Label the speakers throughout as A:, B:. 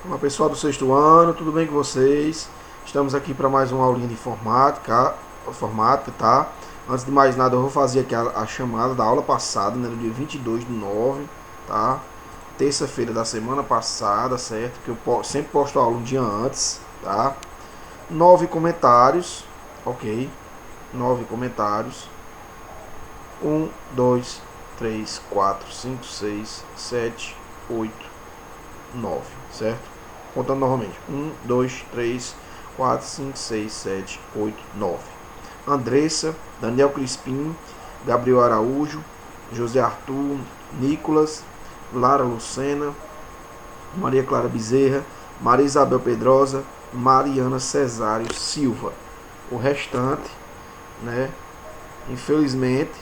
A: Olá pessoal do sexto ano, tudo bem com vocês? Estamos aqui para mais uma aulinha de informática, tá? Antes de mais nada, eu vou fazer aqui a chamada da aula passada, né, do dia 22/9, tá? Terça-feira da semana passada, certo? Que eu sempre posto a aula um dia antes, tá? 9 comentários, ok? 9 comentários. 1, 2, 3, 4, 5, 6, 7, 8, 9, certo? Contando novamente. 1, 2, 3, 4, 5, 6, 7, 8, 9. Andressa, Daniel Crispim, Gabriel Araújo, José Arthur, Nicolas, Lara Lucena, Maria Clara Bezerra, Maria Isabel Pedrosa, Mariana Cesário Silva. O restante, né, infelizmente,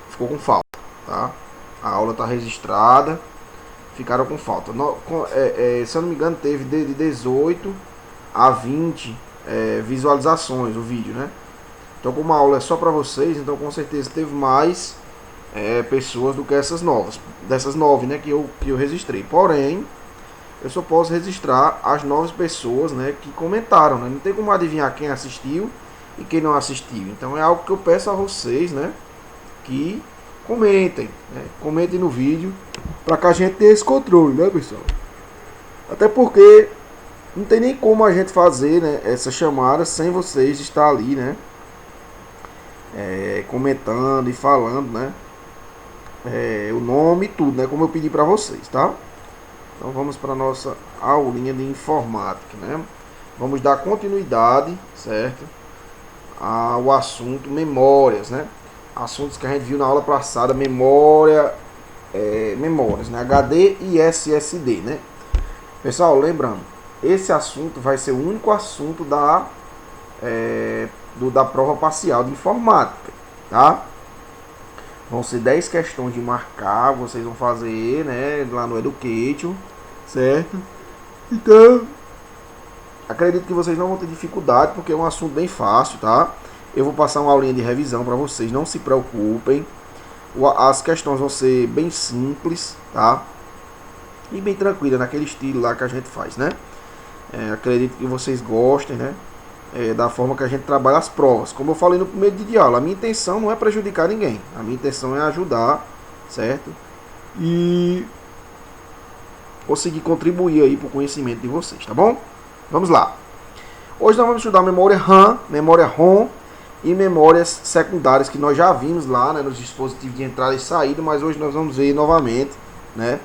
A: ficou com falta, tá? A aula está registrada, ficaram com falta. Se eu não me engano, teve de 18 a 20 visualizações o vídeo, né? Então, como a aula é só para vocês, então com certeza teve mais pessoas do que dessas 9, né, que eu registrei. Porém, eu só posso registrar as 9 pessoas, né, que comentaram, né? Não tem como adivinhar quem assistiu e quem não assistiu. Então é algo que eu peço a vocês, né, que comentem, né? Comentem no vídeo para que a gente tenha esse controle, né, pessoal? Até porque não tem nem como a gente fazer, né, essa chamada sem vocês estar ali, né, comentando e falando, né, o nome e tudo, né, como eu pedi para vocês, tá? Então vamos para nossa aulinha de informática, né? Vamos dar continuidade, certo, ao assunto memórias, né? Assuntos que a gente viu na aula passada, memórias, né? HD e SSD, né? Pessoal, lembrando, esse assunto vai ser o único assunto da prova parcial de informática, tá? Vão ser 10 questões de marcar, vocês vão fazer, né, lá no Education, certo? Então, acredito que vocês não vão ter dificuldade, porque é um assunto bem fácil, tá? Eu vou passar uma aulinha de revisão para vocês, não se preocupem. As questões vão ser bem simples, tá? E bem tranquila, naquele estilo lá que a gente faz, né? Acredito que vocês gostem, né? Da forma que a gente trabalha as provas. Como eu falei no primeiro dia de aula, a minha intenção não é prejudicar ninguém. A minha intenção é ajudar, certo? E conseguir contribuir aí para o conhecimento de vocês, tá bom? Vamos lá. Hoje nós vamos estudar memória RAM, memória ROM e memórias secundárias que nós já vimos lá, né, nos dispositivos de entrada e saída, mas hoje nós vamos ver novamente, né?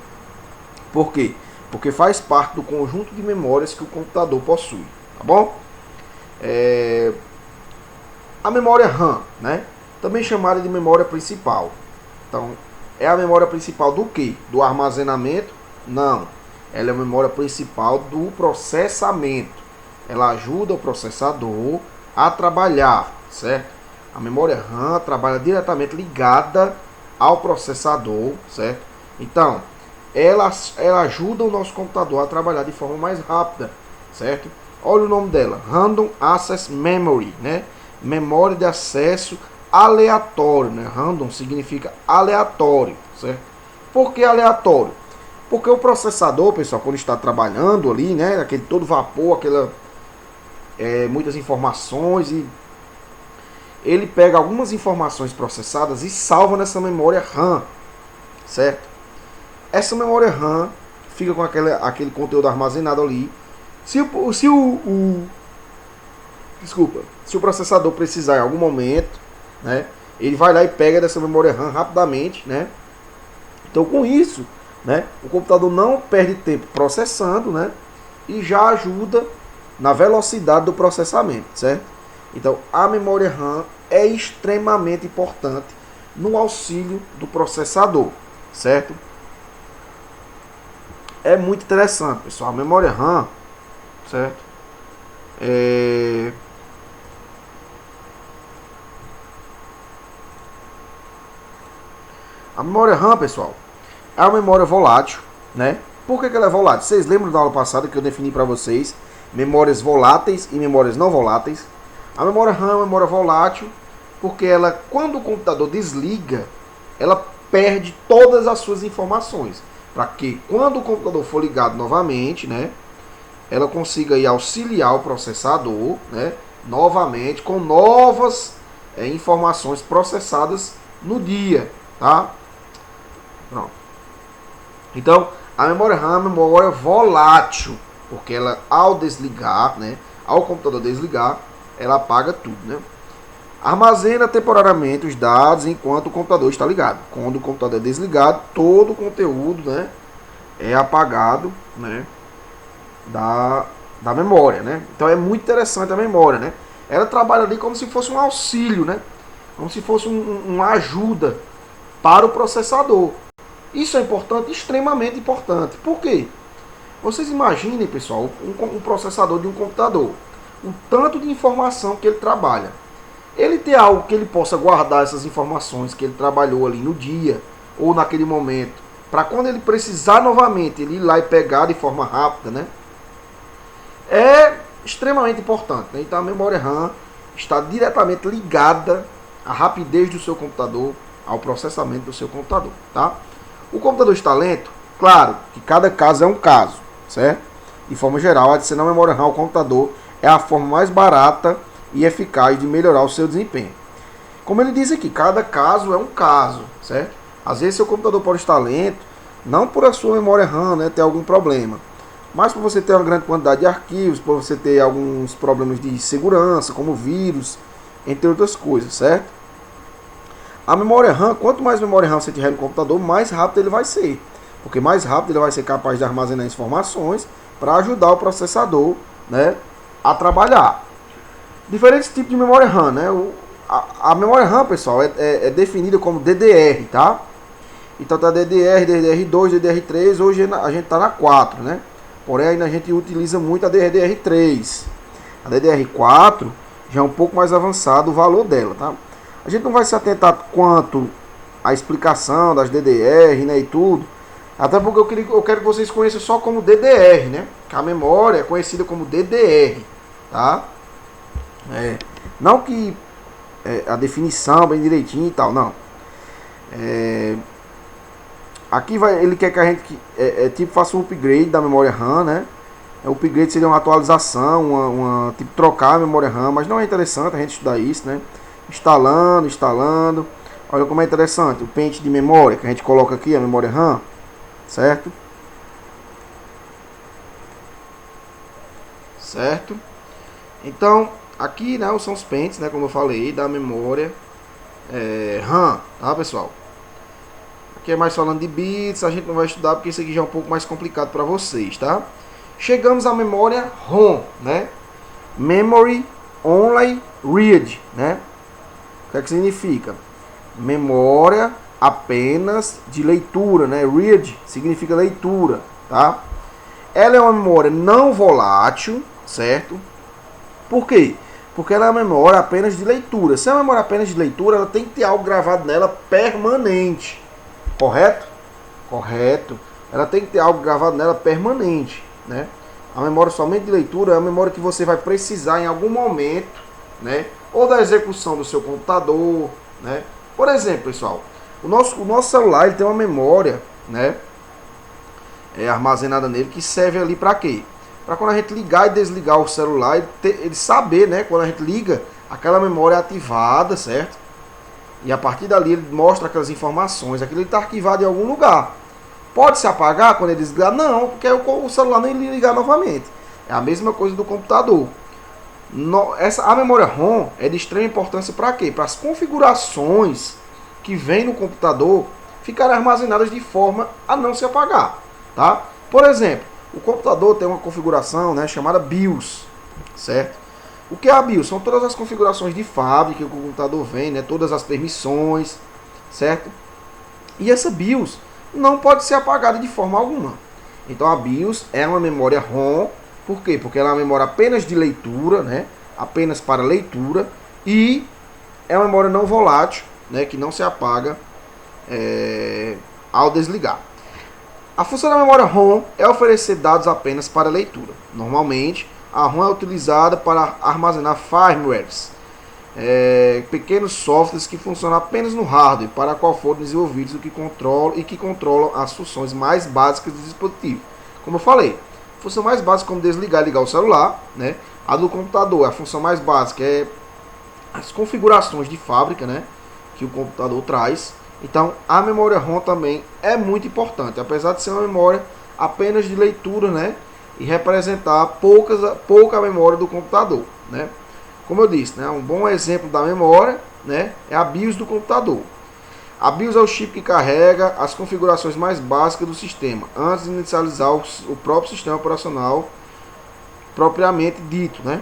A: Por quê? Porque faz parte do conjunto de memórias que o computador possui, tá bom? A memória RAM, né? Também chamada de memória principal. Então, é a memória principal do quê? Do armazenamento? Não. Ela é a memória principal do processamento. Ela ajuda o processador a trabalhar, certo? A memória RAM trabalha diretamente ligada ao processador, certo? Então, ela ajuda o nosso computador a trabalhar de forma mais rápida, certo? Olha o nome dela, Random Access Memory, né? Memória de acesso aleatório, né? Random significa aleatório, certo? Por que aleatório? Porque o processador, pessoal, quando está trabalhando ali, né? Aquele todo vapor, muitas informações, e ele pega algumas informações processadas e salva nessa memória RAM, certo? Essa memória RAM fica com aquele conteúdo armazenado ali. Se o processador precisar em algum momento, né, ele vai lá e pega dessa memória RAM rapidamente, né? Então, com isso, né, o computador não perde tempo processando, né, e já ajuda na velocidade do processamento, certo? Então, a memória RAM é extremamente importante no auxílio do processador, certo? É muito interessante, pessoal. A memória RAM, certo? A memória RAM, pessoal, é uma memória volátil, né? Por que ela é volátil? Vocês lembram da aula passada que eu defini para vocês memórias voláteis e memórias não voláteis? A memória RAM é uma memória volátil porque ela, quando o computador desliga, ela perde todas as suas informações. Para que quando o computador for ligado novamente, né, ela consiga aí auxiliar o processador, né, novamente com novas informações processadas no dia, tá? Pronto. Então, a memória RAM é uma memória volátil, porque ela, ao desligar, né, ao computador desligar, ela apaga tudo, né? Armazena temporariamente os dados enquanto o computador está ligado. Quando o computador é desligado, todo o conteúdo, né, é apagado, né, da memória, né? Então é muito interessante a memória, né? Ela trabalha ali como se fosse um auxílio, né? Como se fosse uma ajuda para o processador. Isso é importante, extremamente importante. Por quê? Vocês imaginem, pessoal, um processador de um computador, o tanto de informação que ele trabalha. Ele ter algo que ele possa guardar essas informações que ele trabalhou ali no dia ou naquele momento, para quando ele precisar novamente ele ir lá e pegar de forma rápida, né? É extremamente importante, né? Então a memória RAM está diretamente ligada à rapidez do seu computador, ao processamento do seu computador, tá? O computador está lento? Claro, que cada caso é um caso, certo? De forma geral, adicionar a memória RAM ao computador é a forma mais barata e eficaz de melhorar o seu desempenho. Como ele diz aqui, cada caso é um caso, certo? Às vezes seu computador pode estar lento, não por a sua memória RAM, né, ter algum problema, mas por você ter uma grande quantidade de arquivos, por você ter alguns problemas de segurança, como vírus, entre outras coisas, certo? A memória RAM, quanto mais memória RAM você tiver no computador, mais rápido ele vai ser. Porque mais rápido ele vai ser capaz de armazenar informações para ajudar o processador, né, a trabalhar. Diferentes tipos de memória RAM, né? A memória RAM, pessoal, é definida como DDR, tá? Então tá DDR, DDR2, DDR3, hoje a gente tá na 4, né? Porém ainda a gente utiliza muito a DDR3. A DDR4 já é um pouco mais avançado o valor dela, tá? A gente não vai se atentar quanto à explicação das DDR, né, e tudo. Até porque eu quero que vocês conheçam só como DDR, né? Que a memória é conhecida como DDR, tá? Não que a definição bem direitinho e tal, não. Aqui ele quer que a gente tipo faça um upgrade da memória RAM, né? O upgrade seria uma atualização, tipo trocar a memória RAM, mas não é interessante a gente estudar isso, né? Instalando. Olha como é interessante o pente de memória que a gente coloca aqui, a memória RAM, certo? Certo? Então, aqui, né, são os pentes, né, como eu falei, da memória RAM, tá, pessoal? Aqui é mais falando de bits, a gente não vai estudar porque isso aqui já é um pouco mais complicado para vocês, tá? Chegamos à memória ROM, né? Memory Only Read, né? O que é que significa? Memória apenas de leitura, né? Read significa leitura, tá? Ela é uma memória não volátil, certo? Por quê? Porque ela é uma memória apenas de leitura. Se é uma memória apenas de leitura, ela tem que ter algo gravado nela permanente. Correto? Correto. Ela tem que ter algo gravado nela permanente, né? A memória somente de leitura é a memória que você vai precisar em algum momento, né? Ou da execução do seu computador, né? Por exemplo, pessoal, o nosso celular ele tem uma memória, né, armazenada nele que serve ali para quê? Para quando a gente ligar e desligar o celular, ele saber, né, quando a gente liga, aquela memória é ativada, certo? E a partir dali ele mostra aquelas informações, aquilo está arquivado em algum lugar. Pode se apagar quando ele desligar? Não, porque o celular nem ligar novamente. É a mesma coisa do computador. A memória ROM é de extrema importância para quê? Para as configurações que vem no computador ficarem armazenadas de forma a não se apagar, tá? Por exemplo, o computador tem uma configuração, né, chamada BIOS, certo? O que é a BIOS? São todas as configurações de fábrica que o computador vem, né, todas as permissões, certo? E essa BIOS não pode ser apagada de forma alguma. Então a BIOS é uma memória ROM. Por quê? Porque ela é uma memória apenas de leitura, né? Apenas para leitura, e é uma memória não volátil, né? Que não se apaga ao desligar. A função da memória ROM é oferecer dados apenas para leitura. Normalmente, a ROM é utilizada para armazenar firmwares, pequenos softwares que funcionam apenas no hardware, para qual foram desenvolvidos que controlam as funções mais básicas do dispositivo. Como eu falei, Função mais básica como desligar e ligar o celular, né? A do computador, a função mais básica é as configurações de fábrica, né, que o computador traz. Então a memória ROM também é muito importante, apesar de ser uma memória apenas de leitura, né, e representar pouca memória do computador, né. Como eu disse, né, um bom exemplo da memória, né, é a BIOS do computador. A BIOS é o chip que carrega as configurações mais básicas do sistema antes de inicializar o próprio sistema operacional propriamente dito, né.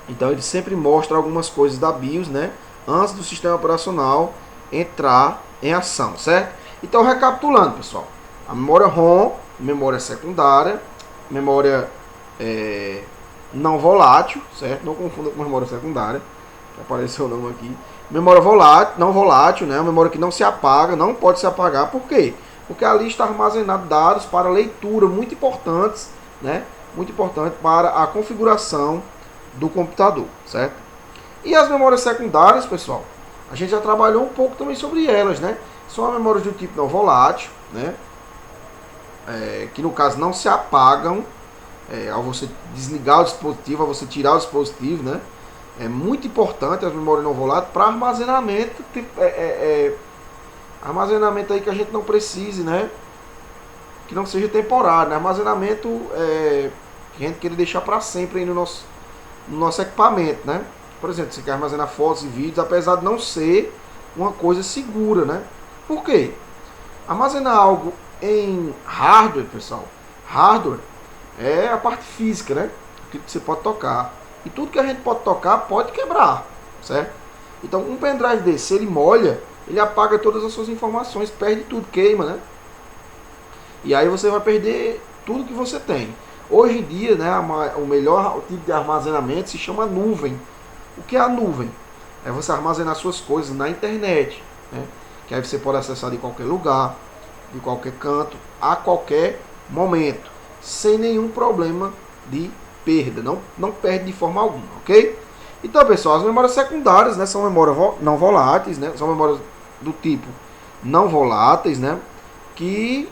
A: Então ele sempre mostra algumas coisas da BIOS, né, antes do sistema operacional entrar em ação, certo? Então recapitulando, pessoal, a memória ROM, memória secundária, memória não volátil, certo? Não confunda com memória secundária, que apareceu o nome aqui. Memória volátil, não volátil, né? Uma memória que não se apaga, não pode se apagar. Por quê? Porque ali está armazenado dados para leitura muito importantes, né? Muito importante para a configuração do computador, certo? E as memórias secundárias, pessoal, a gente já trabalhou um pouco também sobre elas, né? São memórias do tipo não volátil, né? Que no caso não se apagam ao você desligar o dispositivo, ao você tirar o dispositivo, né? É muito importante as memórias não voláteis para armazenamento, armazenamento aí que a gente não precise, né? Que não seja temporário, né? Armazenamento que a gente queira deixar para sempre aí no nosso equipamento, né? Por exemplo, você quer armazenar fotos e vídeos, apesar de não ser uma coisa segura, né? Por quê? Armazenar algo em hardware, pessoal, hardware é a parte física, né? Aquilo que você pode tocar. E tudo que a gente pode tocar pode quebrar, certo? Então um pendrive desse, se ele molha, ele apaga todas as suas informações, perde tudo, queima, né? E aí você vai perder tudo que você tem. Hoje em dia, né, o melhor tipo de armazenamento se chama nuvem. O que é a nuvem? É você armazenar suas coisas na internet, né? Que aí você pode acessar de qualquer lugar, de qualquer canto, a qualquer momento, sem nenhum problema de perda. Não perde de forma alguma, ok? Então, pessoal, as memórias secundárias, né, são memórias não voláteis, né? São memórias do tipo não voláteis, né? Que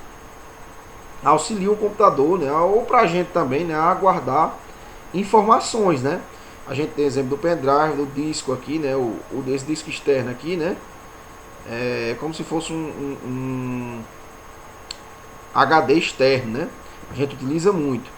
A: auxilia o computador, né, ou para a gente também, né, a guardar informações, né. A gente tem exemplo do pendrive, do disco aqui, né, desse disco externo aqui, né, é como se fosse um HD externo, né. A gente utiliza muito.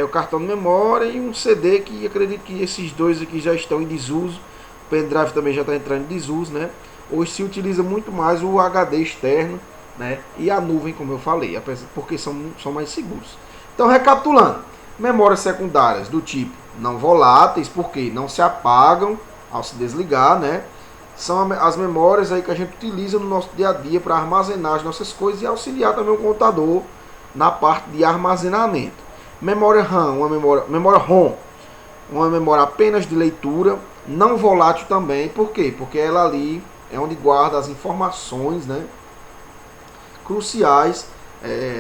A: O cartão de memória e um CD, que acredito que esses dois aqui já estão em desuso. O pendrive também já está entrando em desuso, né. Hoje se utiliza muito mais o HD externo, né, e a nuvem, como eu falei, porque são mais seguros. Então, recapitulando, memórias secundárias do tipo não voláteis, porque não se apagam ao se desligar, né, são as memórias aí que a gente utiliza no nosso dia a dia para armazenar as nossas coisas e auxiliar também o computador na parte de armazenamento. Memória RAM, memória ROM, uma memória apenas de leitura, não volátil também. Por quê? Porque ela ali é onde guarda as informações, né, cruciais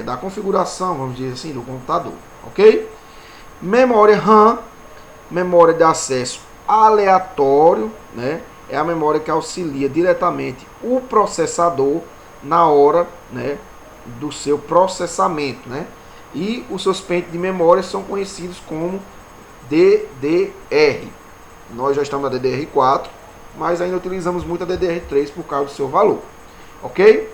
A: da configuração, vamos dizer assim, do computador, ok? Memória RAM, memória de acesso aleatório, né? É a memória que auxilia diretamente o processador na hora, né, do seu processamento, né? E os seus pentes de memória são conhecidos como DDR. Nós já estamos na DDR4, mas ainda utilizamos muito a DDR3 por causa do seu valor, ok?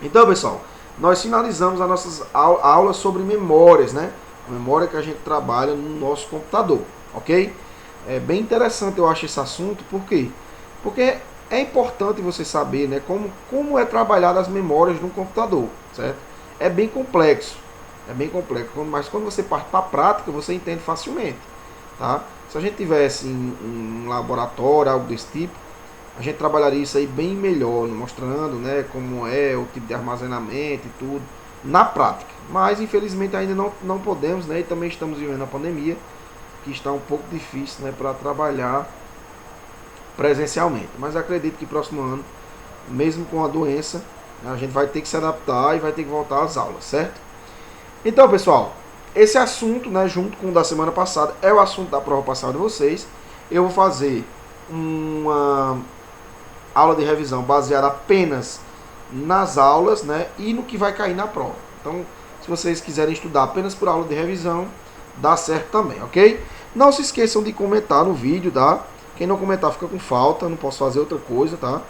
A: Então, pessoal, nós finalizamos as nossas aulas sobre memórias, né? A memória que a gente trabalha no nosso computador, ok? É bem interessante, eu acho, esse assunto. Por quê? Porque é importante você saber, né, como é trabalhado as memórias no computador, certo? É bem complexo, mas quando você parte para a prática, você entende facilmente, tá? Se a gente tivesse em um laboratório, algo desse tipo, a gente trabalharia isso aí bem melhor, mostrando, né, como é o tipo de armazenamento e tudo, na prática. Mas, infelizmente, ainda não podemos, né, e também estamos vivendo a pandemia, que está um pouco difícil, né, para trabalhar presencialmente. Mas acredito que próximo ano, mesmo com a doença, a gente vai ter que se adaptar e vai ter que voltar às aulas, certo? Então, pessoal, esse assunto, né, junto com o da semana passada, é o assunto da prova passada de vocês. Eu vou fazer uma aula de revisão baseada apenas nas aulas, né, e no que vai cair na prova. Então, Se vocês quiserem estudar apenas por aula de revisão, dá certo também, ok? Não se esqueçam de comentar no vídeo, tá? Quem não comentar fica com falta, não posso fazer outra coisa, tá?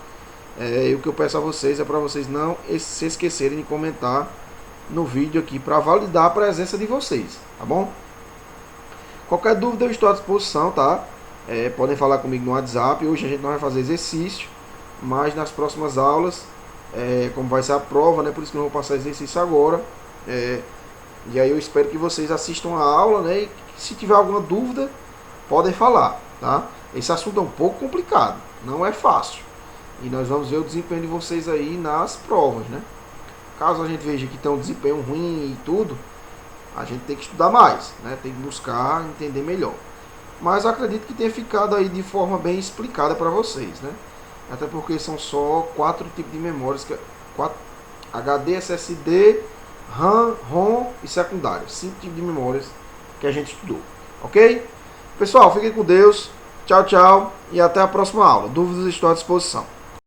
A: E o que eu peço a vocês é para vocês não se esquecerem de comentar no vídeo aqui para validar a presença de vocês, tá bom? Qualquer dúvida eu estou à disposição, tá? Podem falar comigo no WhatsApp. Hoje a gente não vai fazer exercício, mas nas próximas aulas, como vai ser a prova, né? Por isso que eu não vou passar exercício agora. E aí eu espero que vocês assistam a aula, né? E se tiver alguma dúvida, podem falar, tá? Esse assunto é um pouco complicado, não é fácil. E nós vamos ver o desempenho de vocês aí nas provas, né? Caso a gente veja que tem um desempenho ruim e tudo, a gente tem que estudar mais, né? Tem que buscar entender melhor. Mas eu acredito que tenha ficado aí de forma bem explicada para vocês, né? Até porque são só 4 tipos de memórias, HD, SSD, RAM, ROM e secundário. 5 tipos de memórias que a gente estudou, ok? Pessoal, fiquem com Deus. Tchau, tchau. E até a próxima aula. Dúvidas estou à disposição.